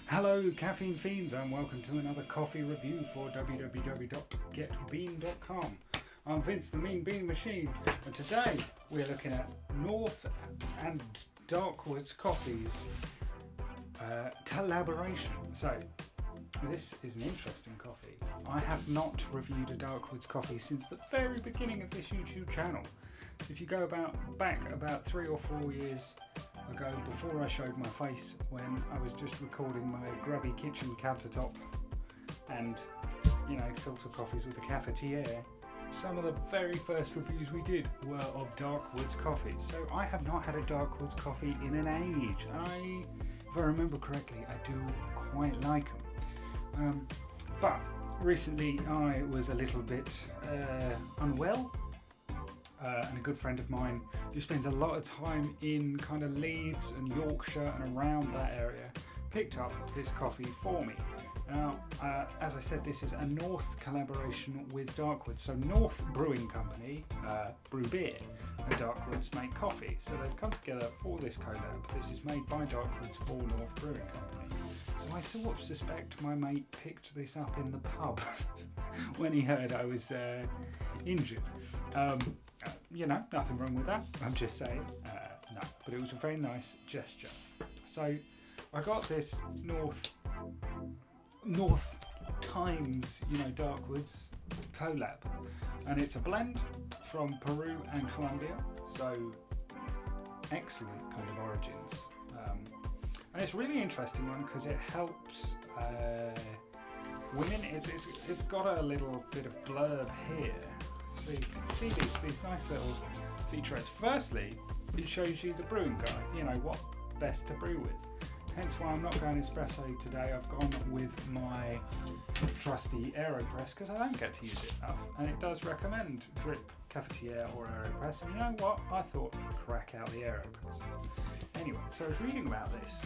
Hello caffeine fiends and welcome to another coffee review for www.getbeand.com. I'm Vince the Mean Bean Machine and today we're looking at North and Darkwoods Coffee's collaboration. So this is an interesting coffee. I have not reviewed a Darkwoods coffee since the very beginning of this YouTube channel. So if you go back about 3 or 4 years ago, before I showed my face, when I was just recording my grubby kitchen countertop and, filter coffees with the cafetiere, some of the very first reviews we did were of Darkwoods coffee. So I have not had a Darkwoods coffee in an age. If I remember correctly, I do quite like them. But recently I was a little bit unwell. And a good friend of mine who spends a lot of time in kind of Leeds and Yorkshire and around that area picked up this coffee for me. Now, as I said, this is a North collaboration with Darkwoods. So North Brewing Company brew beer and Darkwoods make coffee. So they've come together for this collab. This is made by Darkwoods for North Brewing Company. So I sort of suspect my mate picked this up in the pub when he heard I was injured. Nothing wrong with that. I'm just saying, no. But it was a very nice gesture. So I got this North Times, Darkwoods collab, and it's a blend from Peru and Colombia. So excellent kind of origins, and it's a really interesting one because it helps women. It's got a little bit of blurb here. So you can see these nice little featurettes. Firstly, it shows you the brewing guide, what best to brew with. Hence why I'm not going espresso today. I've gone with my trusty AeroPress because I don't get to use it enough. And it does recommend drip, cafetiere or AeroPress. And you know what? I thought, crack out the AeroPress. Anyway, so I was reading about this.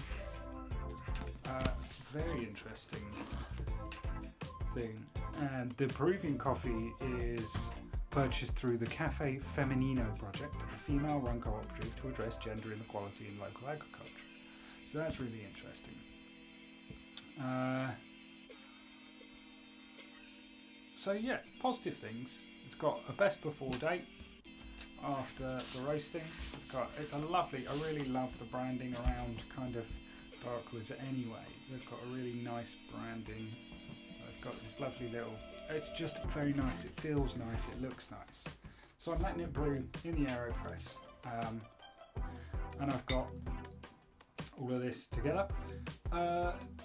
Very interesting thing. And the Peruvian coffee is purchased through the Cafe Femenino project, a female-run cooperative to address gender inequality in local agriculture. So that's really interesting. Positive things. It's got a best before date after the roasting. It's a lovely. I really love the branding around kind of Darkwoods anyway. They've got a really nice branding. They've got this lovely little. It's just very nice. It feels nice. It looks nice. So I'm letting it brew in the AeroPress, and I've got all of this together.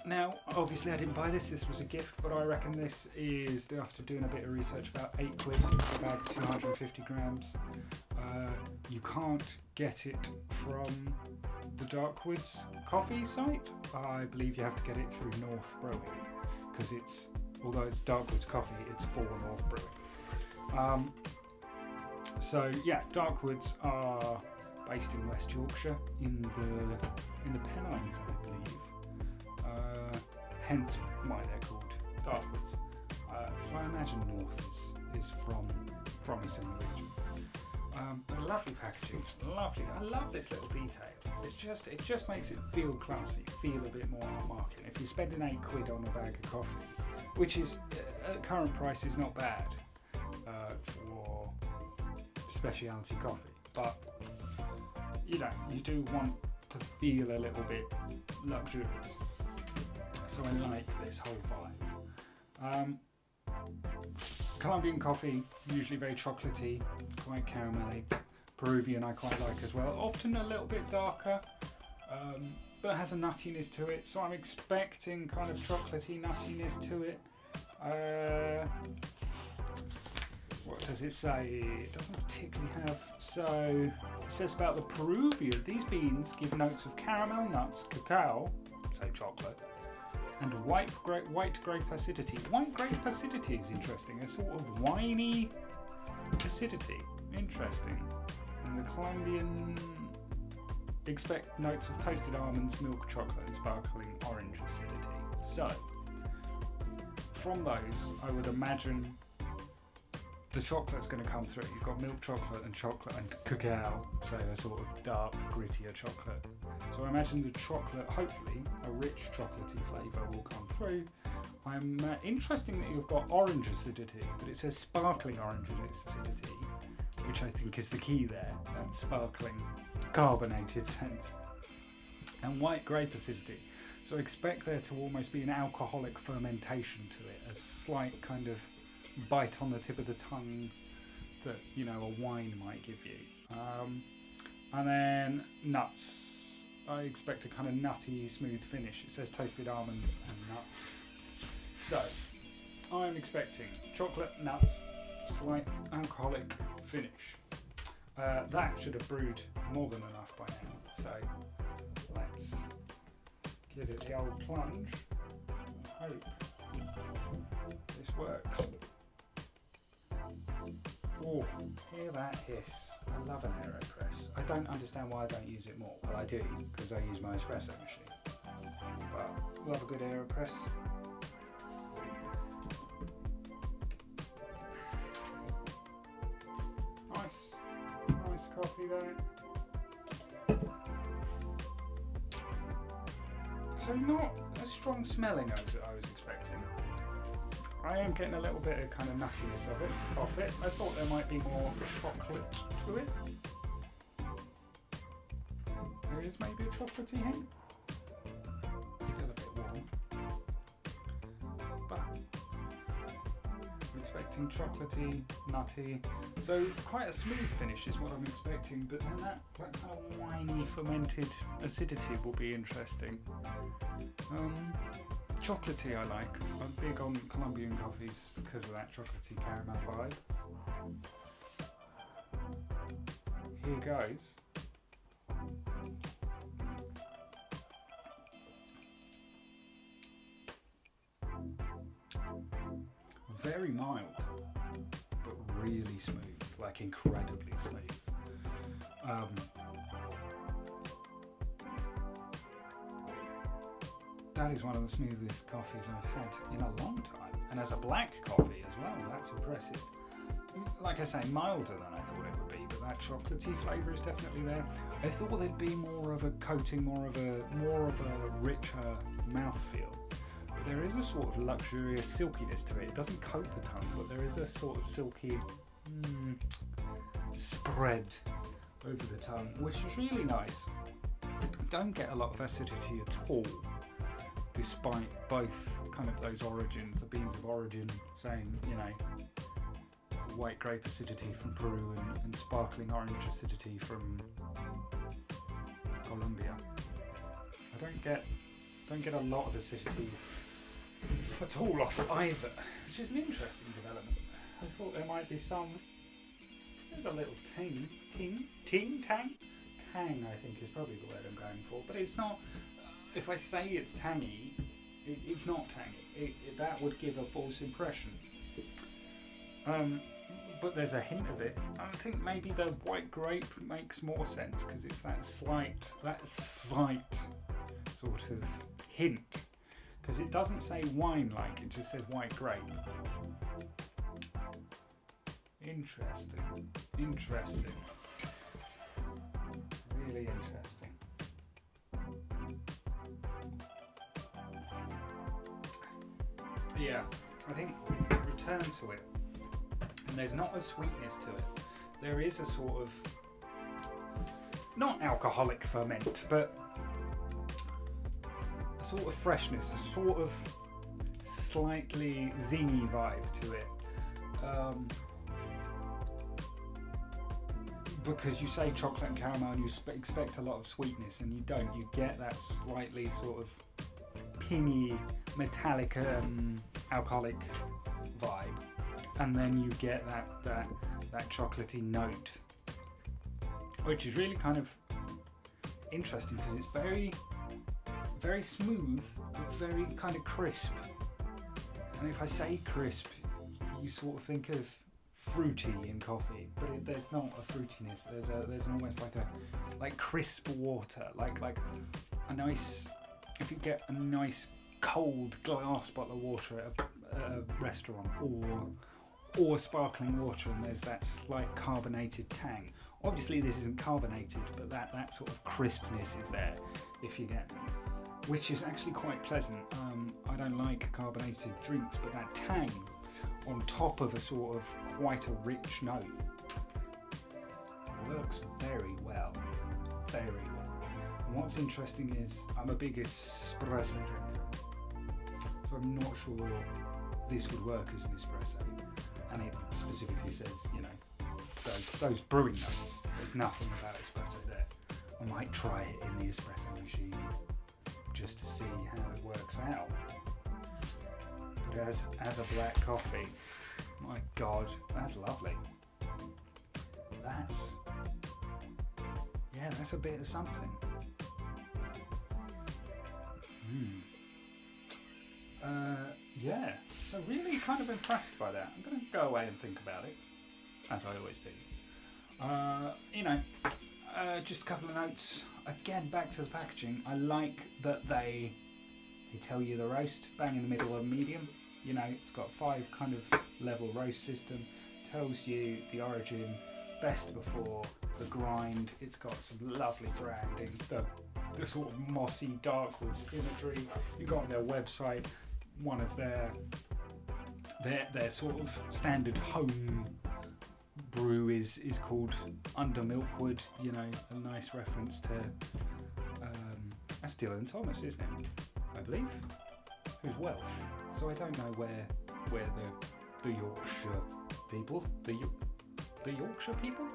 Now, obviously, I didn't buy this. This was a gift, but I reckon this is, after doing a bit of research, about £8 for a bag of 250 grams. You can't get it from the Darkwoods coffee site. I believe you have to get it through North Brewing because although it's Darkwoods coffee, it's for North Brewing. Darkwoods are based in West Yorkshire in the Pennines, I believe. Hence why they're called Darkwoods. So I imagine North is from a similar region. But lovely packaging, lovely. I love this little detail. It just makes it feel classy, feel a bit more upmarket. If you're spending £8 on a bag of coffee, which is at current price is not bad for specialty coffee, but you do want to feel a little bit luxurious. So I like this whole vibe. Colombian coffee, usually very chocolatey, quite caramelly. Peruvian I quite like as well, often a little bit darker, but has a nuttiness to it. So I'm expecting kind of chocolatey nuttiness to it. What does it say? It doesn't particularly have. So it says about the Peruvian. These beans give notes of caramel, nuts, cacao, say chocolate, and white grape acidity. White grape acidity is interesting. A sort of winey acidity. Interesting. And the Colombian expect notes of toasted almonds, milk, chocolate, and sparkling orange acidity. So from those, I would imagine the chocolate's going to come through. You've got milk chocolate and cacao, so a sort of dark, grittier chocolate. So I imagine the chocolate, hopefully, a rich chocolatey flavour will come through. I'm interesting that you've got orange acidity, but it says sparkling orange acidity, which I think is the key there, that sparkling carbonated sense. And white grape acidity. So expect there to almost be an alcoholic fermentation to it, a slight kind of bite on the tip of the tongue that, you know, a wine might give you. And then nuts. I expect a kind of nutty, smooth finish. It says toasted almonds and nuts. So I'm expecting chocolate, nuts, slight alcoholic finish. That should have brewed more than enough by now. So let's give it the old plunge. I hope this works. Oh, hear that hiss. I love an AeroPress. I don't understand why I don't use it more. Well, I do, because I use my espresso machine. But love a good AeroPress. Nice coffee there. So not as strong smelling as I was expecting. I am getting a little bit of kind of nuttiness off it. I thought there might be more chocolate to it. There is maybe a chocolatey hint. Still a bit warm. But I'm expecting chocolatey, nutty. So quite a smooth finish is what I'm expecting, but then that kind of winey fermented acidity will be interesting. Chocolatey I like. I'm big on Colombian coffees because of that chocolatey caramel vibe. Here goes. Very mild, but really smooth, like incredibly smooth. That is one of the smoothest coffees I've had in a long time, and as a black coffee as well, that's impressive. Like I say, milder than I thought it would be, but that chocolatey flavour is definitely there. I thought there'd be more of a coating, more of a richer mouthfeel, but there is a sort of luxurious silkiness to it. It doesn't coat the tongue, but there is a sort of silky spread over the tongue, which is really nice. Don't get a lot of acidity at all, despite both kind of those origins, the beans of origin saying, you know, white grape acidity from Peru and sparkling orange acidity from Colombia. I don't get a lot of acidity at all off it either, which is an interesting development. I thought there might be some. There's a little tang, I think is probably the word I'm going for, but it's not. If I say it's tangy, it's not tangy. That would give a false impression. But there's a hint of it. I think maybe the white grape makes more sense because it's that slight sort of hint. Because it doesn't say wine-like, it just says white grape. Interesting. Really interesting. Yeah, I think return to it. And there's not a sweetness to it. There is a sort of, not alcoholic ferment, but a sort of freshness, a sort of slightly zingy vibe to it. Because you say chocolate and caramel and you expect a lot of sweetness, and you don't. You get that slightly sort of pingy, metallic, alcoholic vibe, and then you get that chocolatey note, which is really kind of interesting because it's very, very smooth but very kind of crisp. And if I say crisp, you sort of think of fruity in coffee, but there's not a fruitiness. There's almost like crisp water, like a nice. If you get a nice cold glass bottle of water at a restaurant, or sparkling water, and there's that slight carbonated tang. Obviously this isn't carbonated, but that sort of crispness is there if you get, which is actually quite pleasant. I don't like carbonated drinks, but that tang on top of a sort of quite a rich note works very well, very well. And what's interesting is I'm a big espresso drinker, so I'm not sure this would work as an espresso. And it specifically says, you know, those brewing notes. There's nothing about espresso there. I might try it in the espresso machine just to see how it works out. But as a black coffee, my God, that's lovely. That's a bit of something. Yeah, so really kind of impressed by that. I'm going to go away and think about it, as I always do. Just a couple of notes. Again, back to the packaging. I like that they tell you the roast, bang in the middle of medium. You know, it's got 5 kind of level roast system. Tells you the origin, best before, the grind. It's got some lovely branding. The sort of mossy Darkwoods imagery. You got on their website. One of their sort of standard home brew is called Under Milkwood. You know, a nice reference to that's Dylan Thomas, isn't it? I believe, who's Welsh. So I don't know where the Yorkshire people, the Yorkshire people.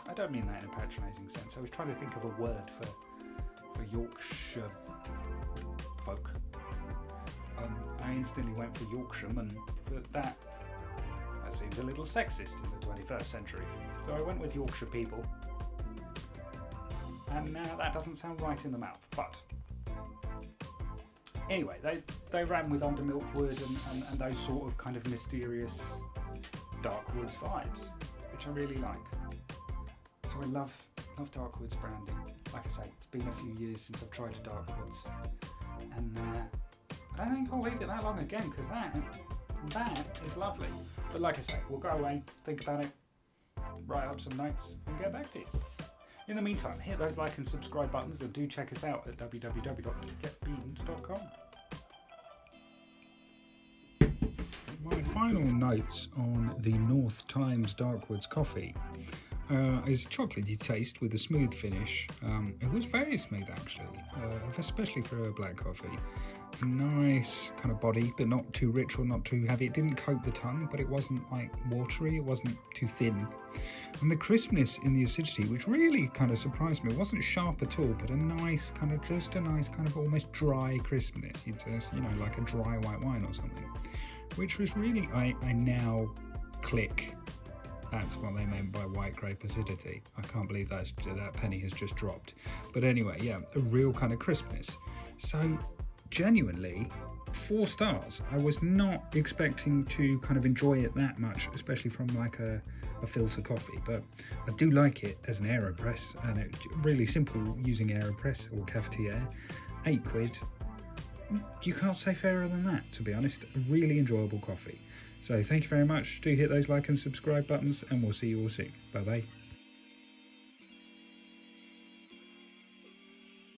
I don't mean that in a patronising sense. I was trying to think of a word for Yorkshire folk. I instantly went for Yorkshireman, but that seems a little sexist in the 21st century. So I went with Yorkshire people, and that doesn't sound right in the mouth. But anyway, they ran with Under Milkwood and those sort of kind of mysterious Darkwoods vibes, which I really like. So I love Darkwoods branding. Like I say, it's been a few years since I've tried a Darkwoods, and I don't think I'll leave it that long again, because that is lovely. But like I say, we'll go away, think about it, write up some notes, and get back to you. In the meantime, hit those like and subscribe buttons, and do check us out at www.getbeand.com. My final notes on the North Times Darkwoods coffee is chocolatey taste with a smooth finish. It was very smooth actually, especially for a black coffee. A nice kind of body, but not too rich or not too heavy. It didn't coat the tongue, but it wasn't like watery, it wasn't too thin. And the crispness in the acidity, which really kind of surprised me, it wasn't sharp at all, but a nice kind of almost dry crispness. It's like a dry white wine or something, which was really, I now click. That's what they meant by white grape acidity. I can't believe that penny has just dropped. But anyway, yeah, a real kind of crispness. So genuinely 4 stars. I was not expecting to kind of enjoy it that much, especially from like a filter coffee, but I do like it as an AeroPress, and it's really simple using AeroPress or cafetiere. £8. You can't say fairer than that, to be honest. A really enjoyable coffee. So thank you very much. Do hit those like and subscribe buttons, and we'll see you all soon. Bye bye.